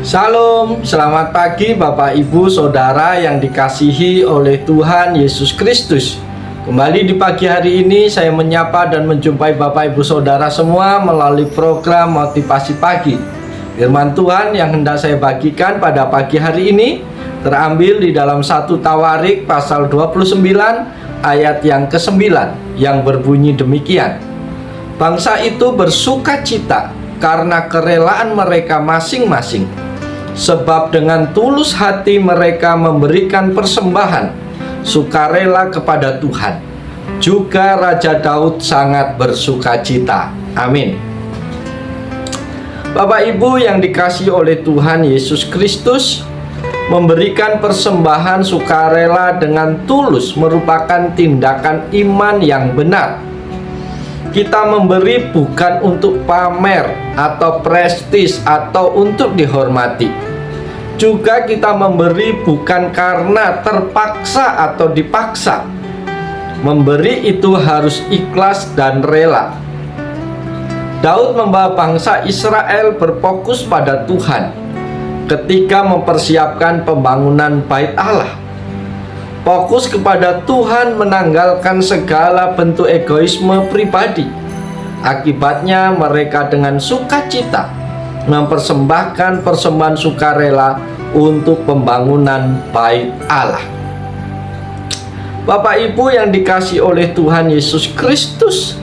Shalom, selamat pagi Bapak Ibu Saudara yang dikasihi oleh Tuhan Yesus Kristus. Kembali di pagi hari ini saya menyapa dan menjumpai Bapak Ibu Saudara semua melalui program Motivasi Pagi. Firman Tuhan yang hendak saya bagikan pada pagi hari ini terambil di dalam 1 Tawarik pasal 29 ayat yang ke-9 yang berbunyi demikian. Bangsa itu bersukacita karena kerelaan mereka masing-masing, sebab dengan tulus hati mereka memberikan persembahan sukarela kepada Tuhan. Juga Raja Daud sangat bersukacita. Amin. Bapak Ibu yang dikasihi oleh Tuhan Yesus Kristus, memberikan persembahan sukarela dengan tulus merupakan tindakan iman yang benar. Kita memberi bukan untuk pamer atau prestis atau untuk dihormati. Juga kita memberi bukan karena terpaksa atau dipaksa. Memberi itu harus ikhlas dan rela. Daud membawa bangsa Israel berfokus pada Tuhan ketika mempersiapkan pembangunan Bait Allah. Fokus kepada Tuhan menanggalkan segala bentuk egoisme pribadi. Akibatnya mereka dengan sukacita mempersembahkan persembahan sukarela untuk pembangunan Bait Allah. Bapak Ibu yang dikasihi oleh Tuhan Yesus Kristus,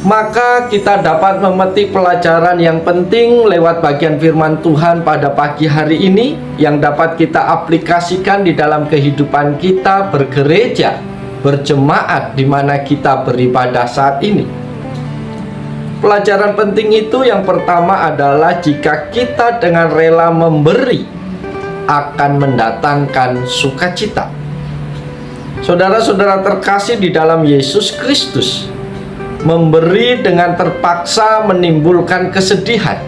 maka kita dapat memetik pelajaran yang penting lewat bagian firman Tuhan pada pagi hari ini yang dapat kita aplikasikan di dalam kehidupan kita bergereja, berjemaat di mana kita beribadah saat ini. Pelajaran penting itu yang pertama adalah jika kita dengan rela memberi akan mendatangkan sukacita. Saudara-saudara terkasih di dalam Yesus Kristus, memberi dengan terpaksa menimbulkan kesedihan,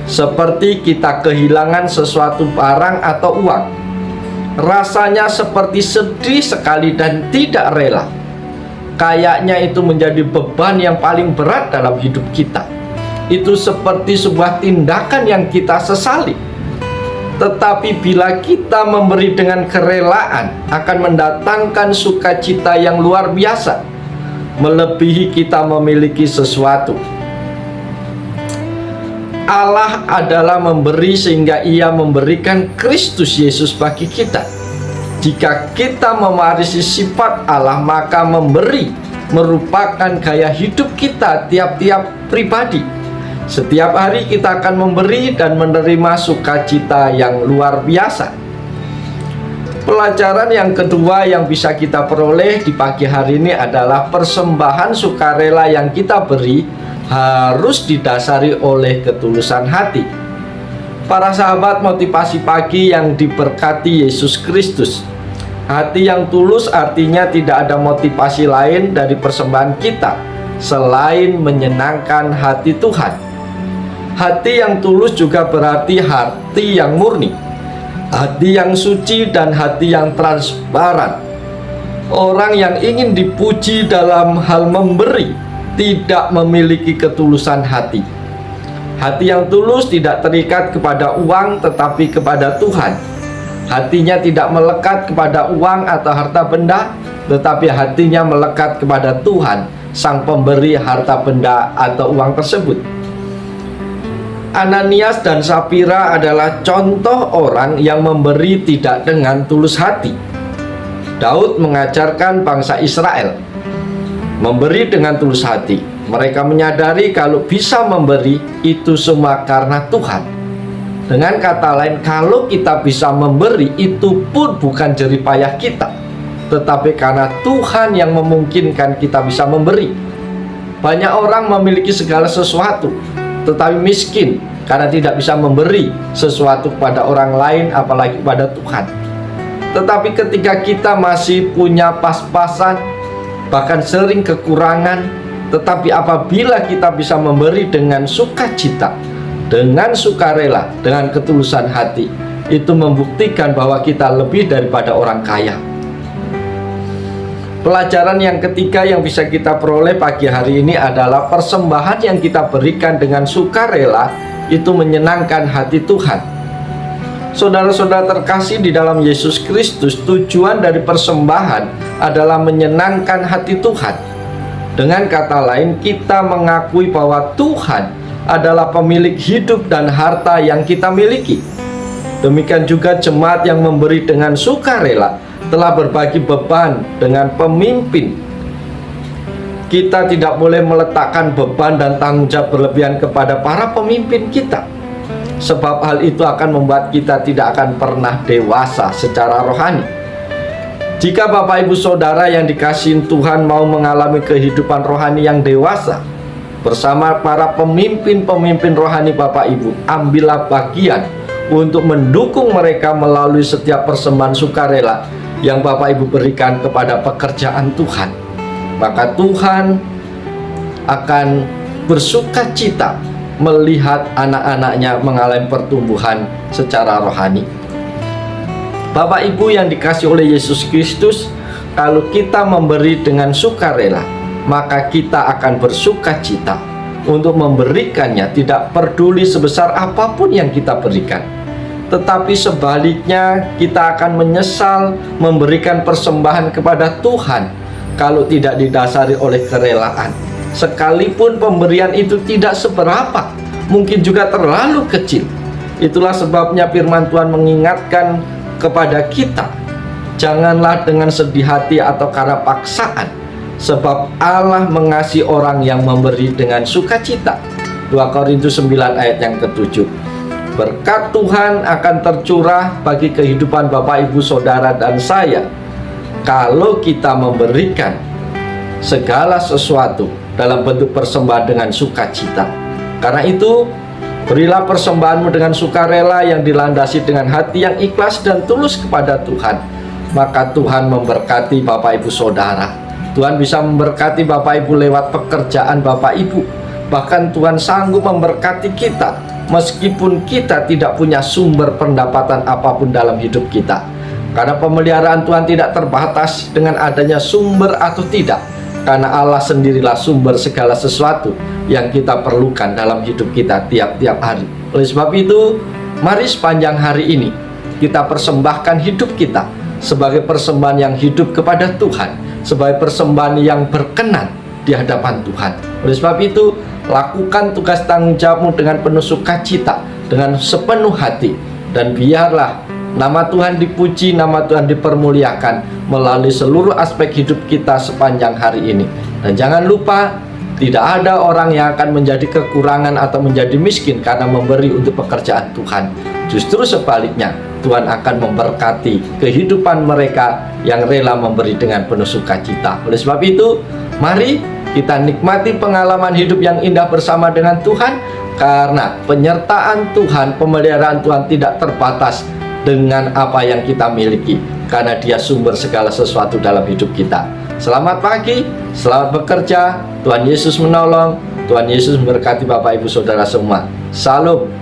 seperti kita kehilangan sesuatu barang atau uang. Rasanya seperti sedih sekali dan tidak rela. Kayaknya itu menjadi beban yang paling berat dalam hidup kita. Itu seperti sebuah tindakan yang kita sesali. Tetapi bila kita memberi dengan kerelaan, akan mendatangkan sukacita yang luar biasa, melebihi kita memiliki sesuatu. Allah adalah memberi sehingga Ia memberikan Kristus Yesus bagi kita. Jika kita mewarisi sifat Allah, maka memberi merupakan gaya hidup kita tiap-tiap pribadi. Setiap hari kita akan memberi dan menerima sukacita yang luar biasa. Pelajaran yang kedua yang bisa kita peroleh di pagi hari ini adalah persembahan sukarela yang kita beri harus didasari oleh ketulusan hati. Para sahabat motivasi pagi yang diberkati Yesus Kristus, hati yang tulus artinya tidak ada motivasi lain dari persembahan kita selain menyenangkan hati Tuhan. Hati yang tulus juga berarti hati yang murni, hati yang suci dan hati yang transparan. Orang yang ingin dipuji dalam hal memberi tidak memiliki ketulusan hati. Hati yang tulus tidak terikat kepada uang tetapi kepada Tuhan. Hatinya tidak melekat kepada uang atau harta benda, tetapi hatinya melekat kepada Tuhan, Sang Pemberi harta benda atau uang tersebut. Ananias dan Sapira adalah contoh orang yang memberi tidak dengan tulus hati. Daud mengajarkan bangsa Israel memberi dengan tulus hati. Mereka menyadari kalau bisa memberi itu semua karena Tuhan. Dengan kata lain, kalau kita bisa memberi itu pun bukan jerih payah kita, tetapi karena Tuhan yang memungkinkan kita bisa memberi. Banyak orang memiliki segala sesuatu tetapi miskin karena tidak bisa memberi sesuatu kepada orang lain, apalagi kepada Tuhan. Tetapi ketika kita masih punya pas-pasan, bahkan sering kekurangan, tetapi apabila kita bisa memberi dengan sukacita, dengan sukarela, dengan ketulusan hati, itu membuktikan bahwa kita lebih daripada orang kaya. Pelajaran yang ketiga yang bisa kita peroleh pagi hari ini adalah persembahan yang kita berikan dengan sukarela itu menyenangkan hati Tuhan. Saudara-saudara terkasih di dalam Yesus Kristus, tujuan dari persembahan adalah menyenangkan hati Tuhan. Dengan kata lain, kita mengakui bahwa Tuhan adalah pemilik hidup dan harta yang kita miliki. Demikian juga jemaat yang memberi dengan sukarela telah berbagi beban dengan pemimpin. Kita tidak boleh meletakkan beban dan tanggung jawab berlebihan kepada para pemimpin kita, sebab hal itu akan membuat kita tidak akan pernah dewasa secara rohani. Jika Bapak Ibu Saudara yang dikasihi Tuhan mau mengalami kehidupan rohani yang dewasa bersama para pemimpin-pemimpin rohani Bapak Ibu, ambillah bagian untuk mendukung mereka melalui setiap persembahan sukarela yang Bapak Ibu berikan kepada pekerjaan Tuhan. Maka Tuhan akan bersuka cita melihat anak-anaknya mengalami pertumbuhan secara rohani. Bapak Ibu yang dikasihi oleh Yesus Kristus, kalau kita memberi dengan sukarela, maka kita akan bersuka cita untuk memberikannya, tidak peduli sebesar apapun yang kita berikan. Tetapi sebaliknya, kita akan menyesal memberikan persembahan kepada Tuhan kalau tidak didasari oleh kerelaan. Sekalipun pemberian itu tidak seberapa, mungkin juga terlalu kecil. Itulah sebabnya firman Tuhan mengingatkan kepada kita, janganlah dengan sedih hati atau karena paksaan, sebab Allah mengasihi orang yang memberi dengan sukacita. 2 Korintus 9 ayat yang ke-7. Berkat Tuhan akan tercurah bagi kehidupan Bapak Ibu Saudara dan saya kalau kita memberikan segala sesuatu dalam bentuk persembahan dengan sukacita. Karena itu, berilah persembahanmu dengan sukarela yang dilandasi dengan hati yang ikhlas dan tulus kepada Tuhan. Maka Tuhan memberkati Bapak Ibu Saudara. Tuhan bisa memberkati Bapak Ibu lewat pekerjaan Bapak Ibu. Bahkan Tuhan sanggup memberkati kita meskipun kita tidak punya sumber pendapatan apapun dalam hidup kita. Karena pemeliharaan Tuhan tidak terbatas dengan adanya sumber atau tidak, karena Allah sendirilah sumber segala sesuatu yang kita perlukan dalam hidup kita tiap-tiap hari. Oleh sebab itu, mari sepanjang hari ini kita persembahkan hidup kita sebagai persembahan yang hidup kepada Tuhan, sebagai persembahan yang berkenan di hadapan Tuhan. Oleh sebab itu, lakukan tugas tanggung jawabmu dengan penuh sukacita, dengan sepenuh hati, dan biarlah nama Tuhan dipuji, nama Tuhan dipermuliakan melalui seluruh aspek hidup kita sepanjang hari ini. Dan jangan lupa, tidak ada orang yang akan menjadi kekurangan atau menjadi miskin karena memberi untuk pekerjaan Tuhan. Justru sebaliknya, Tuhan akan memberkati kehidupan mereka yang rela memberi dengan penuh sukacita. Oleh sebab itu, mari kita nikmati pengalaman hidup yang indah bersama dengan Tuhan, karena penyertaan Tuhan, pemeliharaan Tuhan tidak terbatas dengan apa yang kita miliki, karena Dia sumber segala sesuatu dalam hidup kita. Selamat pagi, selamat bekerja. Tuhan Yesus menolong. Tuhan Yesus memberkati Bapak Ibu Saudara semua. Salam.